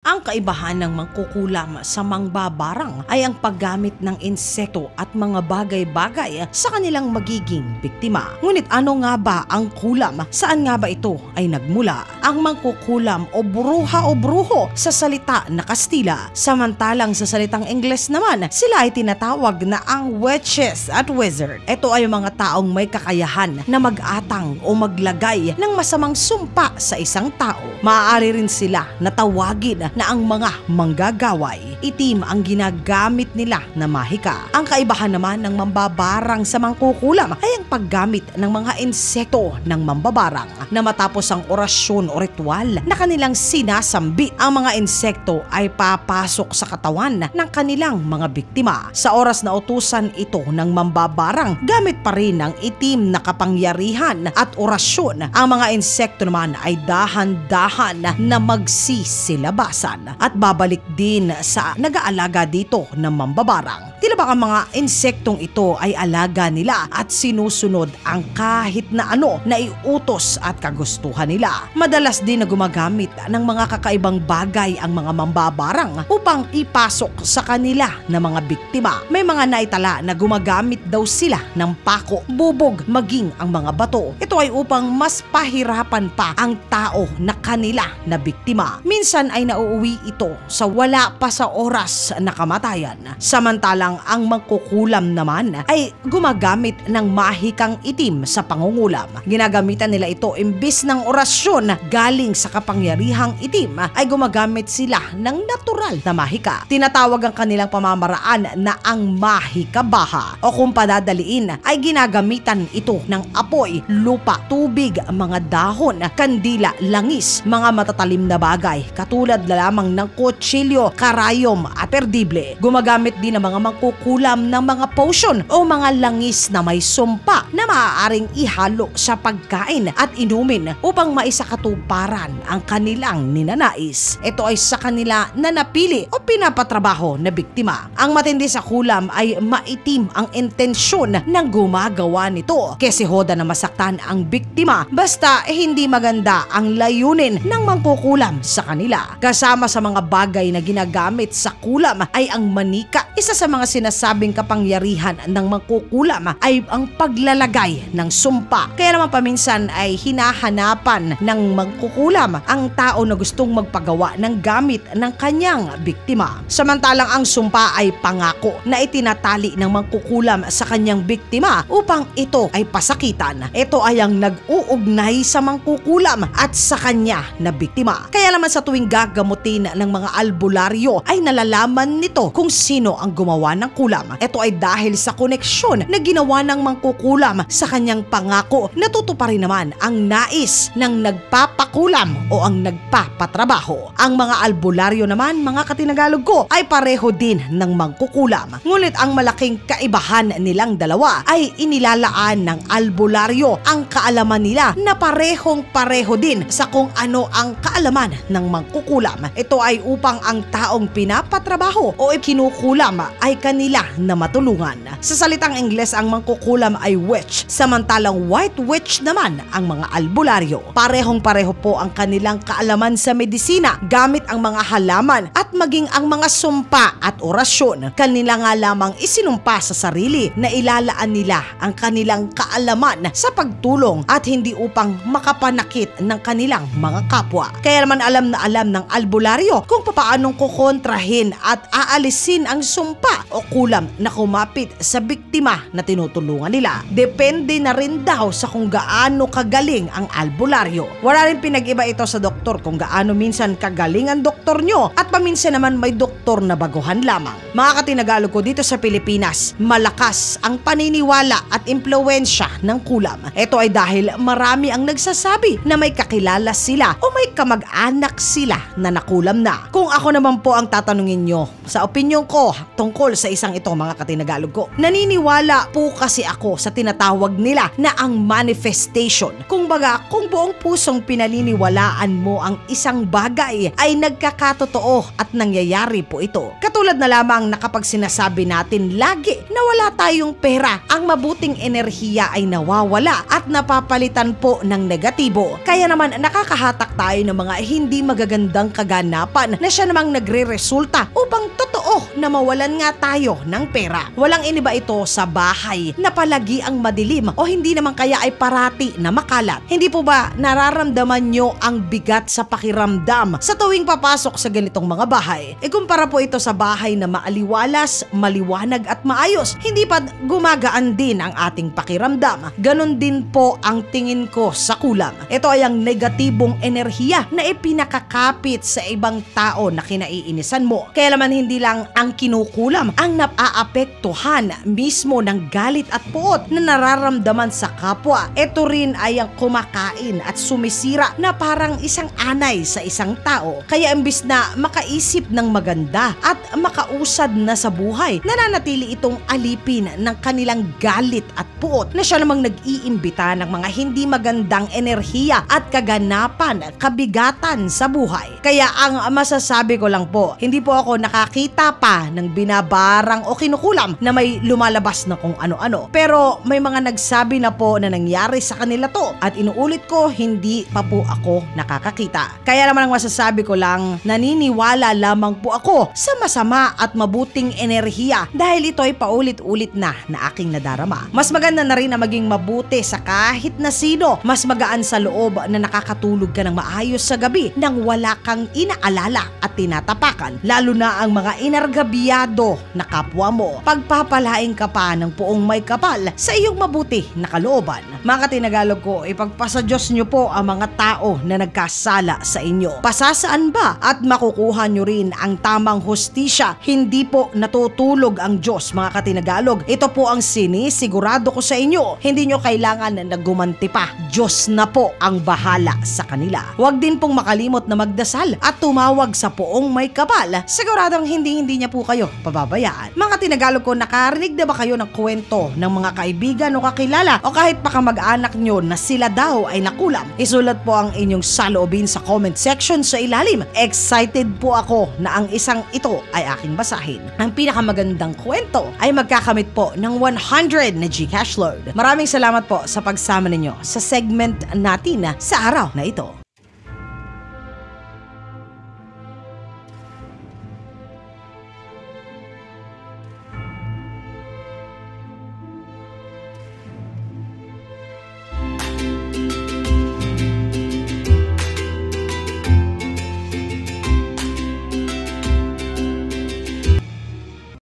Ang kaibahan ng mangkukulam sa mangbabarang ay ang paggamit ng insekto at mga bagay-bagay sa kanilang magiging biktima. Ngunit ano nga ba ang kulam? Saan nga ba ito ay nagmula? Ang mangkukulam o bruha o bruho sa salita na Kastila. Samantalang sa salitang Ingles naman, sila ay tinatawag na ang witches at wizard. Ito ay mga taong may kakayahan na mag-atang o maglagay ng masamang sumpa sa isang tao. Maaari rin sila na tawagin na ang mga manggagaway. Itim ang ginagamit nila na mahika. Ang kaibahan naman ng mambabarang sa mangkukulam ay ang paggamit ng mga insekto ng mambabarang na matapos ang orasyon o ritual na kanilang sinasambi. Ang mga insekto ay papasok sa katawan ng kanilang mga biktima. Sa oras na utusan ito ng mambabarang, gamit pa rin ang itim na kapangyarihan at orasyon. Ang mga insekto naman ay dahan-dahan na magsisilabasan at babalik din sa nag-aalaga dito ng mambabarang. Tila ba ang mga insektong ito ay alaga nila at sinusunod ang kahit na ano na iutos at kagustuhan nila. Madalas din na gumagamit ng mga kakaibang bagay ang mga mambabarang upang ipasok sa kanila na mga biktima. May mga naitala na gumagamit daw sila ng pako, bubog, maging ang mga bato. Ito ay upang mas pahirapan pa ang tao na kanila na biktima. Minsan ay nauuwi ito sa wala pa sa oras na kamatayan. Samantalang ang mangkukulam naman ay gumagamit ng mahikang itim sa pangungulam. Ginagamitan nila ito imbis ng orasyon galing sa kapangyarihang itim ay gumagamit sila ng natural na mahika. Tinatawag ang kanilang pamamaraan na ang mahikabaha o kung padadaliin ay ginagamitan ito ng apoy, lupa, tubig, mga dahon, kandila, langis, mga matatalim na bagay katulad lamang ng kutsilyo, karayom at perdible. Gumagamit din ng mga mangkukulam ng mga potion o mga langis na may sumpa na maaaring ihalo sa pagkain at inumin upang maisakatuparan ang kanilang ninanais. Ito ay sa kanila na napili o pinapatrabaho na biktima. Ang matindi sa kulam ay maitim ang intensyon ng gumagawa nito kasi hoda na masaktan ang biktima basta hindi maganda ang layunin ng mangkukulam sa kanila. Kasama sa mga bagay na ginagamit sa kulam ay ang manika. Isa sa mga sinasabing kapangyarihan ng mangkukulam ay ang paglalagay ng sumpa. Kaya naman paminsan ay hinahanapan ng mangkukulam ang tao na gustong magpagawa ng gamit ng kanyang biktima. Samantalang ang sumpa ay pangako na itinatali ng mangkukulam sa kanyang biktima upang ito ay pasakitan. Ito ay ang nag-uugnay sa mangkukulam at sa kanya na biktima. Kaya naman sa tuwing gagamutin ng mga albularyo ay nalalaman nito kung sino ang gumawa ng kulam. Ito ay dahil sa koneksyon na ginawa ng mangkukulam sa kanyang pangako. Natutuparin naman ang nais ng nagpapakulam o ang nagpapatrabaho. Ang mga albularyo naman, mga katinagalog ko, ay pareho din ng mangkukulam. Ngunit ang malaking kaibahan nilang dalawa ay inilalaan ng albularyo ang kaalaman nila na parehong-pareho din sa kung ano ang kaalaman ng mangkukulam. Ito ay upang ang taong pinapatrabaho o kinukulam ay kanila na matulungan. Sa salitang Ingles, ang mangkukulam ay witch, samantalang white witch naman ang mga albularyo. Parehong-pareho po ang kanilang kaalaman sa medisina gamit ang mga halaman at maging ang mga sumpa at orasyon. Kanila nga lamang isinumpa sa sarili na ilalaan nila ang kanilang kaalaman sa pagtulong at hindi upang makapanakit ng kanilang mga kapwa. Kaya naman alam na alam ng albularyo kung paanong kukontrahin at aalisin ang sumpa o kulam na kumapit sa biktima na tinutulungan nila. Depende na rin daw sa kung gaano kagaling ang albularyo. Wala rin pinag-iba ito sa doktor kung gaano minsan kagaling ang doktor nyo at paminsan naman may doktor na baguhan lamang. Mga katinagalog ko, dito sa Pilipinas, malakas ang paniniwala at impluwensya ng kulam. Ito ay dahil marami ang nagsasabi na may kakilala sila o may kamag-anak sila na nakulam na. Kung ako naman po ang tatanungin nyo, sa opinyon ko tungkol sa isang ito, mga katinagalog ko, naniniwala po kasi ako sa tinatawag nila na ang manifestation. Kung buong pusong pinaniniwalaan mo ang isang bagay ay nagkakatotoo at nangyayari po ito. Katulad na lamang na kapag sinasabi natin lagi na wala tayong pera, ang mabuting enerhiya ay nawawala at napapalitan po ng negatibo. Kaya naman nakakahatak tayo ng mga hindi magagandang kaganapan na siya namang nagre-resulta upang totoo na mawalan nga tayo ng pera. Walang iniba ito sa bahay na palagi ang madilim o hindi naman kaya ay parati na makalat. Hindi po ba nararamdaman nyo ang bigat sa pakiramdam sa tuwing papasok sa ganitong mga bahay? Ikumpara po ito sa bahay na maaliwalas, maliwanag at maayos. Hindi pa gumagaan din ang ating pakiramdam. Ganon din po ang tingin ko sa kulam. Ito ay ang negatibong enerhiya na ipinakakapit sa ibang tao na kinaiinisan mo. Kaya naman hindi lang ang kinukulam ang napaapektuhan mismo ng galit at puot na nararamdaman sa kapwa. Ito rin ay ang kumakain at sumisira na parang isang anay sa isang tao. Kaya imbis na makaisip ng maganda at makausad na sa buhay, nananatili itong alipin ng kanilang galit at puot na siya namang nag-iimbita ng mga hindi magandang enerhiya at kaganapan at kabigatan sa buhay. Kaya ang masasabi ko lang po, hindi po ako nakakita pa ng binabarang o kinukulam na may lumalabas na kung ano-ano. Pero may mga nagsabi na po na nangyari sa kanila to at inuulit ko, hindi pa po ako nakakakita. Kaya naman ang masasabi ko lang, naniniwala lamang po ako sa masama at mabuting enerhiya dahil ito ay paulit-ulit na aking nadarama. Mas maganda na rin na maging mabuti sa kahit na sino. Mas magaan sa loob na nakakatulog ka ng maayos sa gabi nang wala kang inaalala at tinatapakan. Lalo na ang mga inargabiyado na kapwa mo. Pagpapalain ka pa ng puong may kapal sa iyong mabuti na kalooban. Mga kaTinagalog ko, ipagpasa Diyos nyo po ang mga tao na nagkasala sa inyo. Pasasaan ba at makukuha nyo rin ang tamang hustisya? Hindi po natutulog ang Diyos, mga kaTinagalog. Ito po ang sinisigurado ko sa inyo. Hindi nyo kailangan na gumanti pa. Diyos na po ang bahala sa kanila. Huwag din pong makalimot na magdasal at tumawag sa puong may kapal. Siguradong hindi niya po kayo pababayaan. Mga Tinagalog ko, nakarinig na ba kayo ng kwento ng mga kaibigan o kakilala o kahit pa kamag-anak nyo na sila daw ay nakulam? Isulat po ang inyong saloobin sa comment section sa ilalim. Excited po ako na ang isang ito ay aking basahin. Ang pinakamagandang kwento ay magkakamit po ng 100 na Gcash load. Maraming salamat po sa pagsama ninyo sa segment natin sa araw na ito.